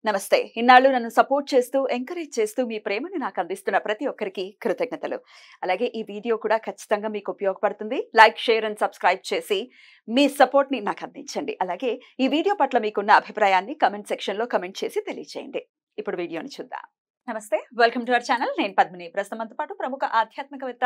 నమస్తే. ఇన్నాళ్ళు నన్ను సపోర్ట్ చేస్తూ, ఎంకరేజ్ చేస్తూ మీ ప్రేమని నాకు అందిస్తున్న ప్రతి ఒక్కరికి కృతజ్ఞతలు. అలాగే ఈ వీడియో కూడా ఖచ్చితంగా మీకు ఉపయోగపడుతుంది. లైక్, షేర్ అండ్ సబ్స్క్రైబ్ చేసి మీ సపోర్ట్‌ని నాకు అందించండి. అలాగే ఈ వీడియో పట్ల మీకున్న అభిప్రాయాన్ని కామెంట్ సెక్షన్‌లో కామెంట్ చేసి తెలియజేయండి. ఇప్పుడు వీడియోని చూద్దాం. నమస్తే. Welcome to our channel. నేను పద్మిని. ప్రస్తుతం మనతో పాటు ప్రముఖ ఆధ్యాత్మికవేత్త,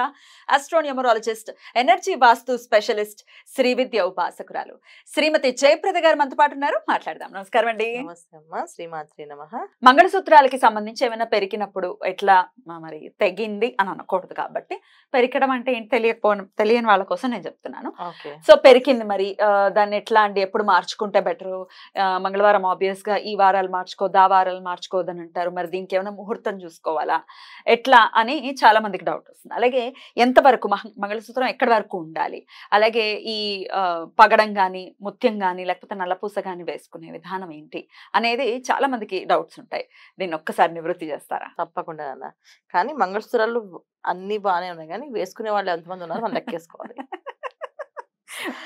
ఆస్ట్రోన్యూమరాలజిస్ట్, ఎనర్జీ వాస్తు స్పెషలిస్ట్, శ్రీ విద్య ఉపాసకురాలు శ్రీమతి జయప్రద గారు మనతో పాటు ఉన్నారు. మాట్లాడదాం. నమస్కారం అండి. నమస్తే అమ్మా. శ్రీమాత్రే నమః. మంగళసూత్రాలకి సంబంధించి ఏమైనా పెరిగినప్పుడు ఎట్లా మరి తెగింది అని అనకూడదు కాబట్టి పెరికడం అంటే ఏంటి తెలియని వాళ్ళ కోసం నేను చెప్తున్నాను. ఓకే. సో పెరికింది మరి దాన్ని ఎట్లా అండి ఎప్పుడు మార్చుకుంటే బెటరు? మంగళవారం ఆబ్వియస్ గా ఈ వారాలు మార్చుకోవద్దు, ఆ వారాలు మార్చుకోవద్దని అంటారు. మరి దీనికి ఏమైనా ముహూర్తం చూసుకోవాలా ఎట్లా అని చాలా మందికి డౌట్ వస్తుంది. అలాగే ఎంతవరకు మంగళసూత్రం ఎక్కడి వరకు ఉండాలి, అలాగే ఈ పగడం గాని, ముత్యం గాని, లేకపోతే నల్లపూస గాని వేసుకునే విధానం ఏంటి అనేది చాలా మందికి డౌట్స్ ఉంటాయి. దీన్ని ఒక్కసారి నివృత్తి చేస్తారా? తప్పకుండా అన్న. కానీ మంగళసూత్రాలు అన్ని బాగానే ఉన్నాయి, కానీ వేసుకునే వాళ్ళు ఎంతమంది ఉన్నారు మనం లెక్కేసుకోవాలి.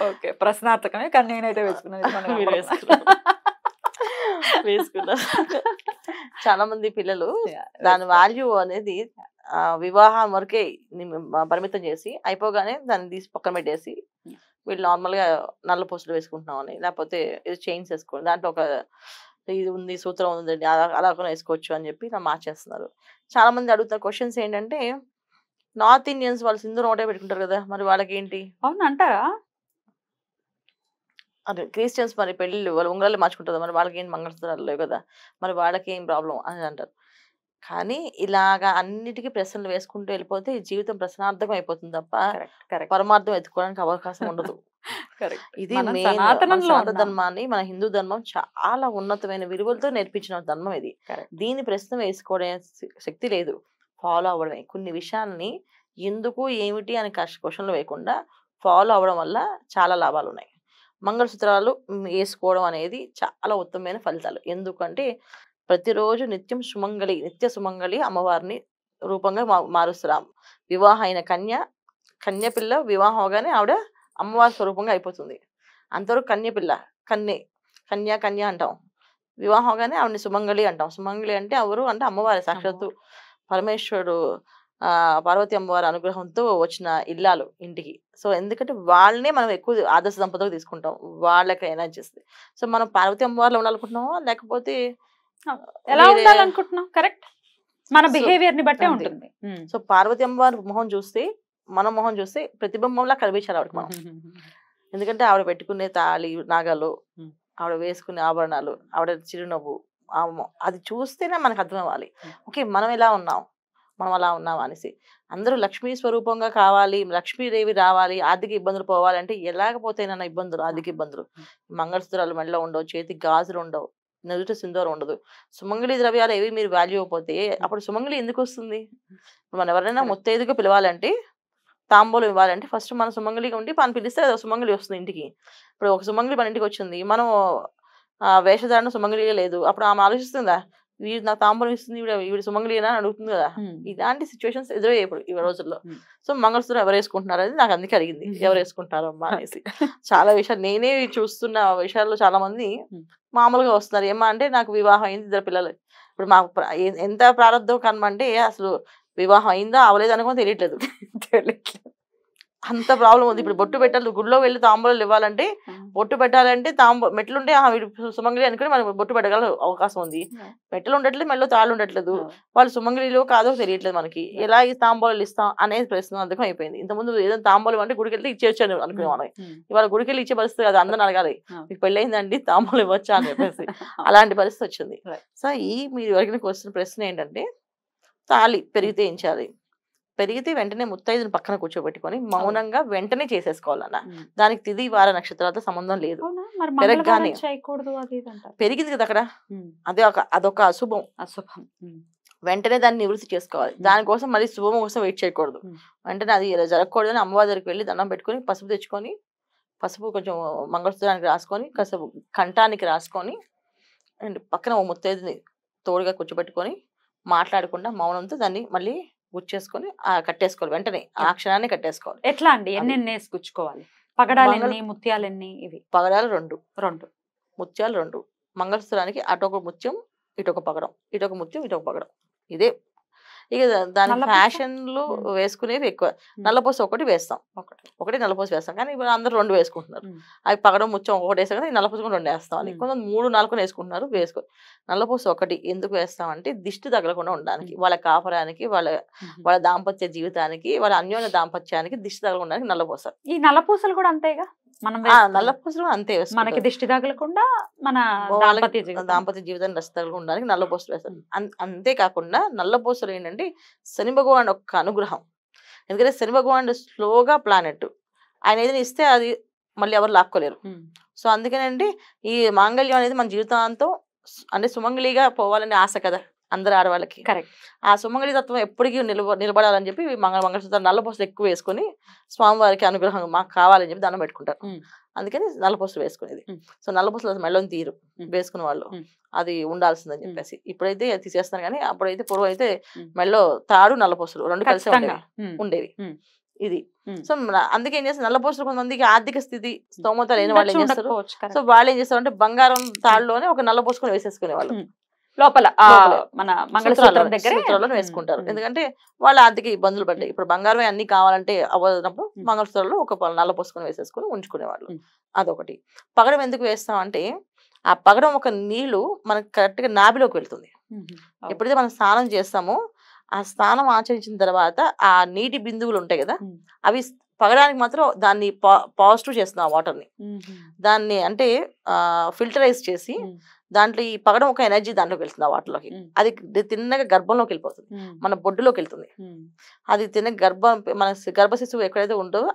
ఓకే, ప్రశ్నార్థకమే. కానీ నేనైతే వేసుకున్నాను. మీరు వేసుకున్నారు. చాలా మంది పిల్లలు దాని వాల్యూ అనేది వివాహం వరకే పరిమితం చేసి అయిపోగానే దాన్ని తీసి పక్కన పెట్టేసి వీళ్ళు నార్మల్ గా నల్ల పూసలు వేసుకుంటున్నాం అని, లేకపోతే ఇది చైన్స్ వేసుకోండి, దాంట్లో ఒక ఇది ఉంది, సూత్రం ఉందండి, అలా కూడా వేసుకోవచ్చు అని చెప్పి ఇలా మార్చేస్తున్నారు. చాలా మంది అడుగుతున్న క్వశ్చన్స్ ఏంటంటే, నార్త్ ఇండియన్స్ వాళ్ళు సింధూరం ఒకటే పెట్టుకుంటారు కదా, మరి వాళ్ళకి ఏంటి? అవును అంటారా? అదే క్రిస్టియన్స్ మరి పెళ్ళిళ్ళు వాళ్ళు ఉంగరాలు మార్చుకుంటారు, మరి వాళ్ళకి ఏం మంగళసూత్రాలు లేవు కదా, మరి వాళ్ళకి ఏం ప్రాబ్లం అని అంటారు. కానీ ఇలాగా అన్నిటికీ ప్రశ్నలు వేసుకుంటూ వెళ్ళిపోతే ఈ జీవితం ప్రశ్నార్థకం అయిపోతుంది తప్ప పరమార్థం ఎత్తుకోవడానికి అవకాశం ఉండదు. ఇది మెయిన్. సనాతన ధర్మాన్ని, మన హిందూ ధర్మం చాలా ఉన్నతమైన విలువలతో నేర్పించిన ధర్మం ఇది. దీని ప్రశ్న వేసుకోవడం శక్తి లేదు, ఫాలో అవ్వడమే. కొన్ని విషయాల్ని ఎందుకు ఏమిటి అని క్వశ్చన్లు వేయకుండా ఫాలో అవ్వడం వల్ల చాలా లాభాలు ఉన్నాయి. మంగళసూత్రాలు వేసుకోవడం అనేది చాలా ఉత్తమమైన ఫలితాలు. ఎందుకంటే ప్రతిరోజు నిత్య సుమంగళి అమ్మవారిని రూపంగా మారుస్తున్నాం. వివాహం అయిన కన్య పిల్ల వివాహం అవగానే ఆవిడ అమ్మవారి స్వరూపంగా అయిపోతుంది. అంతవరకు కన్య అంటాం. వివాహం అవగానే ఆవిడని సుమంగళి అంటాం. సుమంగళి అంటే ఎవరు అంటే అమ్మవారి సాక్షాత్తు పరమేశ్వరుడు పార్వతి అమ్మవారి అనుగ్రహంతో వచ్చిన ఇల్లాలు ఇంటికి. సో ఎందుకంటే వాళ్ళనే మనం ఎక్కువ ఆదర్శ దంపతులు తీసుకుంటాం, వాళ్ళకి ఎనర్జీ. సో మనం పార్వతి అమ్మవారిలో ఉండాలనుకుంటున్నామా, లేకపోతే ఎలా ఉండాలనుకుంటున్నాం? కరెక్ట్, మన బిహేవియర్ ని బట్టే ఉంటుంది. సో పార్వతి అమ్మవారి మొహం చూస్తే, మన మొహం చూస్తే ప్రతిబింబంలా కనిపించాలి ఆవిడకి మనం. ఎందుకంటే ఆవిడ పెట్టుకునే తాళి, నాగలు, ఆవిడ వేసుకునే ఆభరణాలు, ఆవిడ చిరునవ్వు, అది చూస్తేనే మనకు అర్థం అవ్వాలి, ఓకే మనం ఎలా ఉన్నాం, మనం అలా ఉన్నాం అనేసి. అందరూ లక్ష్మీ స్వరూపంగా కావాలి, లక్ష్మీదేవి రావాలి, ఆర్థిక ఇబ్బందులు పోవాలంటే ఎలాగపోతాయినా ఇబ్బందులు, ఆర్థిక ఇబ్బందులు. మంగళసూత్రాలు మెడలో ఉండవు, చేతికి గాజులు ఉండవు, నుదుట సింధూరం ఉండదు. సుమంగళి ద్రవ్యాలు ఏవి మీరు వాల్యూ అయిపోతే అప్పుడు సుమంగళి ఎందుకు వస్తుంది? మనం ఎవరైనా ముత్తైదుగా పిలవాలంటే, తాంబూలం ఇవ్వాలంటే ఫస్ట్ మన సుమంగళిగా ఉండి మనం పిలిస్తే అది సుమంగళి వస్తుంది ఇంటికి. ఇప్పుడు ఒక సుమంగళి మన ఇంటికి వచ్చింది, మనం వేషధారణ సుమంగళిగా లేదు, అప్పుడు ఆమె ఆలోచిస్తుందా వీడు నాకు తాంబూలం ఇస్తుంది, వీడు సుమంగళినా అని అడుగుతుంది కదా. ఇలాంటి సిచ్యువేషన్స్ ఎదురయ్యాయి ఇప్పుడు ఈ రోజుల్లో. సో మంగళసూత్రం ఎవరు వేసుకుంటున్నారు అనేది నాకు అందుకే అడిగింది, ఎవరు వేసుకుంటారు అమ్మా అనేసి. చాలా విషయాలు నేనే చూస్తున్న విషయాల్లో చాలా మంది మామూలుగా వస్తున్నారు. ఏమా అంటే నాకు వివాహం అయింది, 2 పిల్లలు. ఇప్పుడు మాకు ఎంత ప్రారంభం కనమంటే అసలు వివాహం అయిందా అవలేదు అనుకో తెలియట్లేదు. అంత ప్రాబ్లం ఉంది. ఇప్పుడు బొట్టు పెట్టాలి, గుడిలో వెళ్ళి తాంబూలాలు ఇవ్వాలంటే బొట్టు పెట్టాలంటే మెట్లుంటే వీడు సుమంగళి అనుకుని మనం బొట్టు పెట్టగల అవకాశం ఉంది. మెట్టలు ఉండట్లేదు, మెడలో తాళ్ళు ఉండట్లేదు, వాళ్ళు సుమంగళిలో కాదో తెలియట్లేదు మనకి. ఎలా ఈ తాంబూలాలు ఇస్తాం అనేది ప్రశ్న అందుకం అయిపోయింది. ఇంతకుముందు ఏదైనా తాంబూలం అంటే గుడికి వెళ్తే ఇచ్చేచ్చాను అనుకునే వాళ్ళకి. ఇవాళ గుడికి వెళ్ళి ఇచ్చే పరిస్థితి కాదు, అందరిని అడగాలి మీకు పెళ్ళయిందండి తాంబూలం ఇవ్వచ్చా అని చెప్పేసి. అలాంటి పరిస్థితి వచ్చింది. సో మీరు ఎవరికైనా ప్రశ్న ఏంటంటే, తాళి పెరిగితే ఏం చేయాలి? పెరిగితే వెంటనే ముత్తైదుని పక్కన కూర్చోబెట్టుకొని మౌనంగా వెంటనే చేసేసుకోవాలన్న. దానికి తిథి వార నక్షత్రాలతో సంబంధం లేదు. పెరగగానే పెరిగింది కదా అక్కడ, అదొక అశుభం. వెంటనే దాన్ని నివృత్తి చేసుకోవాలి. దానికోసం మళ్ళీ శుభం కోసం వెయిట్ చేయకూడదు. వెంటనే అది జరగకూడదు అని అమ్మవారి దగ్గరికి వెళ్ళి దండం పెట్టుకొని పసుపు తెచ్చుకొని, పసుపు కొంచెం మంగళసూత్రానికి రాసుకొని, కాసేపు కంఠానికి రాసుకొని, అండ్ పక్కన ఓ ముత్తైదుని తోడుగా కూర్చోబెట్టుకొని మాట్లాడకుండా మౌనంతో దాన్ని మళ్ళీ గుచ్చేసుకొని కట్టేసుకోవాలి. వెంటనే ఆ క్షణాన్ని కట్టేసుకోవాలి. ఎట్లా అండి? ఎన్ని వేసుకుచ్చుకోవాలి? పగడాలు ఎన్ని, ముత్యాలు ఎన్ని? ఇవి పగడాలు 2, ముత్యాలు 2. మంగళసూత్రానికి అటొక ముత్యం, ఇటొక పగడం, ఇటొక ముత్యం, ఇటొక పగడం. ఇదే ఇక దాని నల్లపూస? ఫ్యాషన్లు వేసుకునేవి ఎక్కువ. నల్లపూస ఒకటి వేస్తాం, ఒకటి నల్లపూస వేస్తాం. కానీ ఇప్పుడు అందరూ 2 వేసుకుంటున్నారు. అవి పగడం ముత్యం ఒకటి వేస్తాం కదా, నల్లపూస కూడా 2 వేస్తాం అని. కొంచెం 3, 4 వేసుకుంటున్నారు. నల్లపూస ఒకటి ఎందుకు వేస్తామంటే దిష్టి తగలకుండా ఉండడానికి, వాళ్ళ కాపురానికి, వాళ్ళ దాంపత్య జీవితానికి, వాళ్ళ అన్యోన్య దాంపత్యానికి దిష్టి తగలకుండా నల్లపూస. ఈ నల్లపూసలు కూడా అంతేగా, మనం నల్లపూసలు అంతే మనకి దిష్టి తగలకుండా మన దాంపత్య జీవితాన్ని దిష్టి తగలకుండా ఉండడానికి నల్లపూసలు వేస్తారు. అంతేకాకుండా నల్లపూసలు ఏంటంటే శని భగవాన్ యొక్క అనుగ్రహం. ఎందుకంటే శని భగవాన్ స్లోగా ప్లానెట్, ఆయన ఏదైనా ఇస్తే అది మళ్ళీ ఎవరు లాక్కోలేరు. సో అందుకనండి ఈ మాంగళ్యం అనేది మన జీవితాంతం అంటే సుమంగళిగా పోవాలని ఆశ కదా అందరు ఆడవాళ్ళకి. కరెక్ట్. ఆ సుమంగళి తత్వం ఎప్పటికీ నిలబడాలని చెప్పి మంగళసూత్రాలు నల్లపూసలు ఎక్కువ వేసుకొని స్వామివారికి అనుగ్రహం మాకు కావాలని చెప్పి దండం పెట్టుకుంటారు. అందుకని నల్లపూసలు వేసుకునేది. సో నల్లపూసలు మెళ్ళని తీరు వేసుకునే వాళ్ళు, అది ఉండాల్సిందని చెప్పేసి. ఇప్పుడైతే తీసేస్తాను కానీ అప్పుడైతే పూర్వం అయితే మెళ్ళో తాడు నల్లపూసలు 2 కలిసి ఉండేవి. ఇది సో అందుకే ఏం చేస్తారు, నల్లపూసలు కొంతమందికి ఆర్థిక స్థితి స్తోమత లేని వాళ్ళు ఏం చేస్తారు, సో వాళ్ళు ఏం చేస్తారు అంటే బంగారం తాడులోనే ఒక నల్లపూసుకొని వేసేసుకునే వాళ్ళు లోపల మన మంగళసూత్రం దగ్గర వేసుకుంటారు. ఎందుకంటే వాళ్ళ ఆర్థిక ఇబ్బందులు పడ్డాయి. ఇప్పుడు బంగారమే అన్ని కావాలంటే అవ్వనప్పుడు మంగళసూత్రంలో ఒక నల్ల పోసుకొని వేసేసుకుని ఉంచుకునేవాళ్ళు. అదొకటి. పగడం ఎందుకు వేస్తాం అంటే ఆ పగడం ఒక నీళ్లు మనకు కరెక్ట్ గా నాభిలోకి వెళ్తుంది. ఎప్పుడైతే మనం స్నానం చేస్తామో ఆ స్నానం ఆచరించిన తర్వాత ఆ నీటి బిందువులు ఉంటాయి కదా, అవి పగడానికి మాత్రం దాన్ని పాజిటివ్ చేస్తున్నాం వాటర్ ని. దాన్ని అంటే ఫిల్టరైజ్ చేసి దాంట్లో ఈ పగడం ఒక ఎనర్జీ దాంట్లోకి వెళ్తుంది ఆ వాటర్లోకి. అది తిన్నగా గర్భంలోకి వెళ్ళిపోతుంది, మన బొడ్డులోకి వెళ్తుంది. అది తిన్న మన గర్భ శిశువు ఎక్కడైతే ఉంటుందో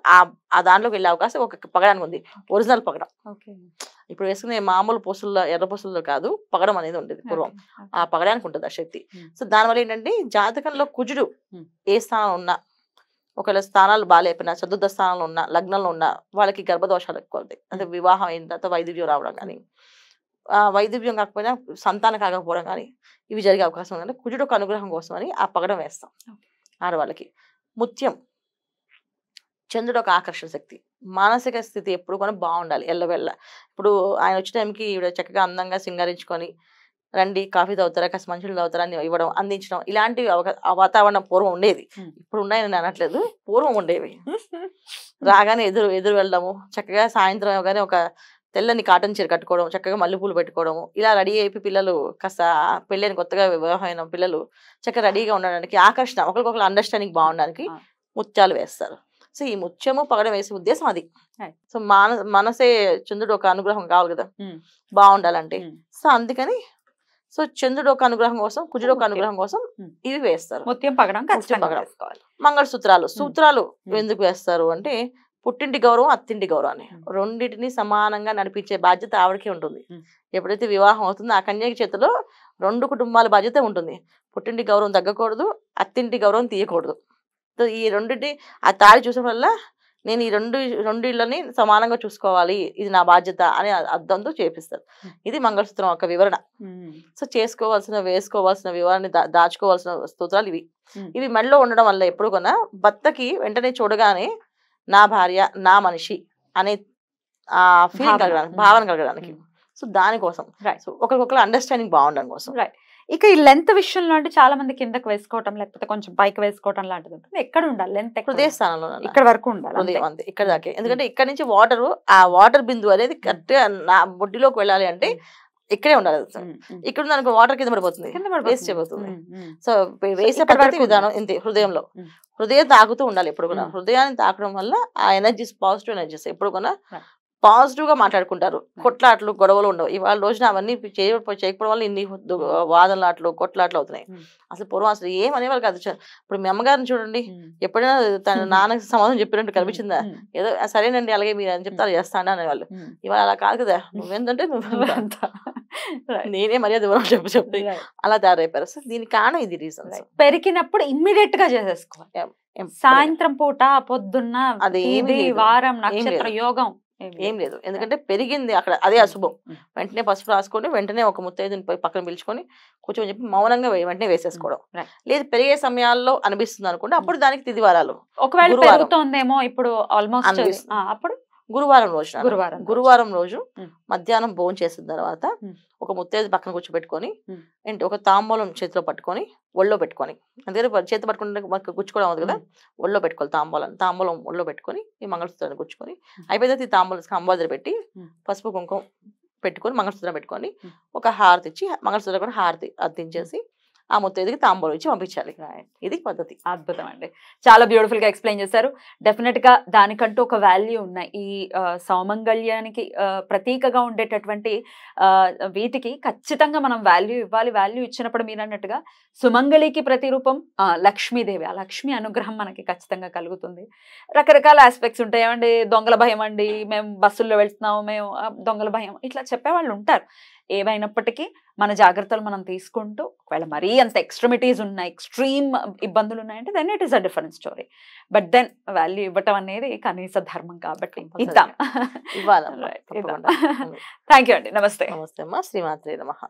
ఆ దాంట్లోకి వెళ్ళే అవకాశం ఒక పగడానికి ఉంది. ఒరిజినల్ పగడం. ఇప్పుడు వేసుకునే మామూలు పూసల్లో ఎర్ర పూసల్లో కాదు, పగడం అనేది ఉండేది పూర్వం. ఆ పగడానికి ఉంటుంది ఆ శక్తి. సో దానివల్ల ఏంటంటే జాతకంలో కుజుడు ఏ స్థానంలో ఉన్నా, ఒకవేళ స్థానాలు బాగాలేకపోయినా, చతుర్థ స్థానంలో ఉన్నా, లగ్నంలో ఉన్నా వాళ్ళకి గర్భదోషాలు ఎక్కువ అవుతాయి. అంటే వివాహం అయిన తర్వాత వైద్యువ్యం రావడం కానీ, వైద్యువ్యం కాకపోయినా సంతానం కాకపోవడం కానీ ఇవి జరిగే అవకాశం ఉందంటే కుజుడు ఒక అనుగ్రహం కోసం అని ఆ పగడం వేస్తాం ఆడవాళ్ళకి. ముత్యం, చంద్రుడు ఒక ఆకర్షణ శక్తి. మానసిక స్థితి ఎప్పుడు కూడా బాగుండాలి ఎల్లవెళ్ళ. ఇప్పుడు ఆయన వచ్చే టైంకి ఈవిడ చక్కగా అందంగా సింగారించుకొని రండి కాఫీ తాగుతారా, కాస్త మంచిలు తాగుతారా అని ఇవ్వడం, అందించడం, ఇలాంటి వాతావరణం పూర్వం ఉండేది. ఇప్పుడు ఉన్నాయని అనట్లేదు, పూర్వం ఉండేవి. రాగానే ఎదురు వెళ్ళడము, చక్కగా సాయంత్రం అవగానే ఒక తెల్లని కాటన్ చీర కట్టుకోవడం, చక్కగా మల్లెపూలు పెట్టుకోవడము, ఇలా రెడీ అయిపోయి పిల్లలు కాస్త పెళ్ళైన కొత్తగా వివాహం అయిన పిల్లలు చక్కగా రెడీగా ఉండడానికి, ఆకర్షణ, ఒకరికొకరు అండర్స్టాండింగ్ బాగుండడానికి ముత్యాలు వేస్తారు. సో ఈ ముత్యము పగడం వేసే ఉద్దేశం అది. సో మనసే చంద్రుడు ఒక అనుగ్రహం కావాలి కదా బాగుండాలంటే. సో అందుకని సో చంద్రుడు ఒక అనుగ్రహం కోసం, కుజుడు ఒక అనుగ్రహం కోసం ఇవి వేస్తారు. ముత్యం పగడం. మంగళసూత్రాలు, సూత్రాలు ఎందుకు వేస్తారు అంటే పుట్టింటి గౌరవం, అత్తింటి గౌరవం అని రెండింటిని సమానంగా నడిపించే బాధ్యత ఆవిడకే ఉంటుంది. ఎప్పుడైతే వివాహం అవుతుందో ఆ కన్యకి చేతిలో 2 కుటుంబాల బాధ్యత ఉంటుంది. పుట్టింటి గౌరవం తగ్గకూడదు, అత్తింటి గౌరవం తీయకూడదు. సో ఈ రెండింటి ఆ తాళి చూసిన వల్ల నేను ఈ రెండు ఇళ్ళని సమానంగా చూసుకోవాలి, ఇది నా బాధ్యత అని అర్థంతో చేపిస్తారు. ఇది మంగళసూత్రం ఒక వివరణ. సో వేసుకోవాల్సిన వివరాన్ని దాచుకోవాల్సిన స్తోత్రాలు ఇవి. ఇవి మెడలో ఉండడం వల్ల ఎప్పుడు కొన్నా భర్తకి వెంటనే చూడగానే నా భార్య, నా మనిషి అనే ఆ ఫీలింగ్ కలగడానికి, భావన కలగడానికి. సో దానికోసం, సో ఒకరికొకరు అండర్స్టాండింగ్ బాగుండడం కోసం. ఇక ఈ లెంత్ విషయంలో అంటే చాలా మంది కిందకి వేసుకోవటం లేకపోతే కొంచెం పైకి వేసుకోవటం లాంటిది ఉంటుంది. ఎక్కడ ఉండాలి లెంత్? హృదయ స్థానంలో, ఇక్కడ వరకు ఉండాలి అంతే, ఇక్కడ దాకే. ఎందుకంటే ఇక్కడ నుంచి ఆ వాటర్ బిందు అనేది కరెక్ట్ గా నా బొడ్డిలోకి వెళ్ళాలి అంటే ఇక్కడే ఉండాలి. ఇక్కడ దానికి వాటర్ కింద పడిపోతుంది, వేస్ట్ అయిపోతుంది. సో వేసే పద్ధతి విధానం ఇంతే. హృదయం తాకుతూ ఉండాలి ఎప్పుడు కూడా. హృదయాన్ని తాకడం వల్ల ఆ ఎనర్జీస్ పాజిటివ్ ఎనర్జీస్ ఎప్పుడు కూడా పాజిటివ్ గా మాట్లాడుకుంటారు. కొట్లాట్లు, గొడవలు ఉండవు. ఇవాళ రోజున అవన్నీ చేయకపోవడం వల్ల ఇన్ని వాదనలాట్లు, కొట్లాట్లు అవుతున్నాయి. అసలు పూర్వం అసలు ఏమనేవాళ్ళు కాదు. ఇప్పుడు మీ అమ్మగారిని చూడండి, ఎప్పుడైనా తన నాన్నకి సమాధానం చెప్పినట్టు కనిపించిందా? ఏదో సరేనండి అలాగే మీరు అని చెప్తే అలా చేస్తాను అనేవాళ్ళు. ఇవాళ అలా కాదు కదా, నువ్వేంటంటే నువ్వు నేనే మర్యాద చెప్పి అలా తయారైపోయారు. సో దీనికి కారణం ఇది రీజన్. పెరిగినప్పుడు ఇమ్మీడియట్ గా చేసేసుకోవాలి. సాయంత్రం పూట, పొద్దున్న, అది వారం, నక్షత్ర యోగం ఏం లేదు. ఎందుకంటే పెరిగింది అక్కడ, అదే అశుభం. వెంటనే పసుపు రాసుకొని వెంటనే ఒక ముత్తైదుని పక్కన పిలుచుకొని కూర్చొని చెప్పి మౌనంగా వెంటనే వేసేసుకోవడం. లేదు పెరిగే సమయాల్లో అనిపిస్తుంది అనుకుంటే అప్పుడు దానికి తిథి వారాలు. ఒకవేళ పెరుగుతోందేమో ఇప్పుడు ఆల్మోస్ట్ అప్పుడు గురువారం రోజు మధ్యాహ్నం భోజనం చేసిన తర్వాత ఒక ఒక ముత్తైదు పక్కన కూర్చోబెట్టుకొని Hmm. ఏంటి ఒక తాంబూలం చేతిలో పట్టుకొని ఒళ్ళో పెట్టుకొని, అందుకని చేతి పట్టుకుంటే మనకు గుచ్చుకోవడం అవుతుంది కదా, ఒళ్ళో పెట్టుకోవాలి తాంబూలం ఒళ్ళో పెట్టుకొని ఈ మంగళసూత్రాన్ని గుచ్చుకొని అయిపోయిన తర్వాత ఈ తాంబూలం అంబాజర పెట్టి పసుపు కుంకుమ పెట్టుకొని మంగళసూత్రం పెట్టుకొని ఒక హారతి ఇచ్చి మంగళసూత్రం కూడా హారతి అద్దించేసి ఆ ముత్తైదుకి తాంబూలం ఇచ్చి పంపించాలి. ఇది పద్ధతి. అద్భుతం అండి, చాలా బ్యూటిఫుల్ గా ఎక్స్ప్లెయిన్ చేశారు. డెఫినెట్ గా దానికంటూ ఒక వాల్యూ ఉన్నాయి. ఈ సౌమంగళ్యానికి ప్రతీకగా ఉండేటటువంటి వీటికి ఖచ్చితంగా మనం వాల్యూ ఇవ్వాలి. వాల్యూ ఇచ్చినప్పుడు మీరు అన్నట్టుగా సుమంగళికి ప్రతిరూపం లక్ష్మీదేవి. ఆ లక్ష్మీ అనుగ్రహం మనకి ఖచ్చితంగా కలుగుతుంది. రకరకాల ఆస్పెక్ట్స్ ఉంటాయి. ఏమండి దొంగల భయం అండి, మేము బస్సుల్లో వెళ్తున్నాము, మేము దొంగల భయం, ఇట్లా చెప్పేవాళ్ళు ఉంటారు. ఏవైనప్పటికీ మన జాగ్రత్తలు మనం తీసుకుంటూ, ఒకవేళ మరీ అంత ఎక్స్ట్రీమిటీస్ ఉన్నాయి, ఎక్స్ట్రీమ్ ఇబ్బందులు ఉన్నాయంటే then it is a different story. But then value ఇవ్వటం అనేది కనీస ధర్మం కాబట్టి ఇద్దాం. ఇవ్వాలి. థ్యాంక్ యూ అండి. నమస్తే. నమస్తే అమ్మా. శ్రీమాత్రే నమః.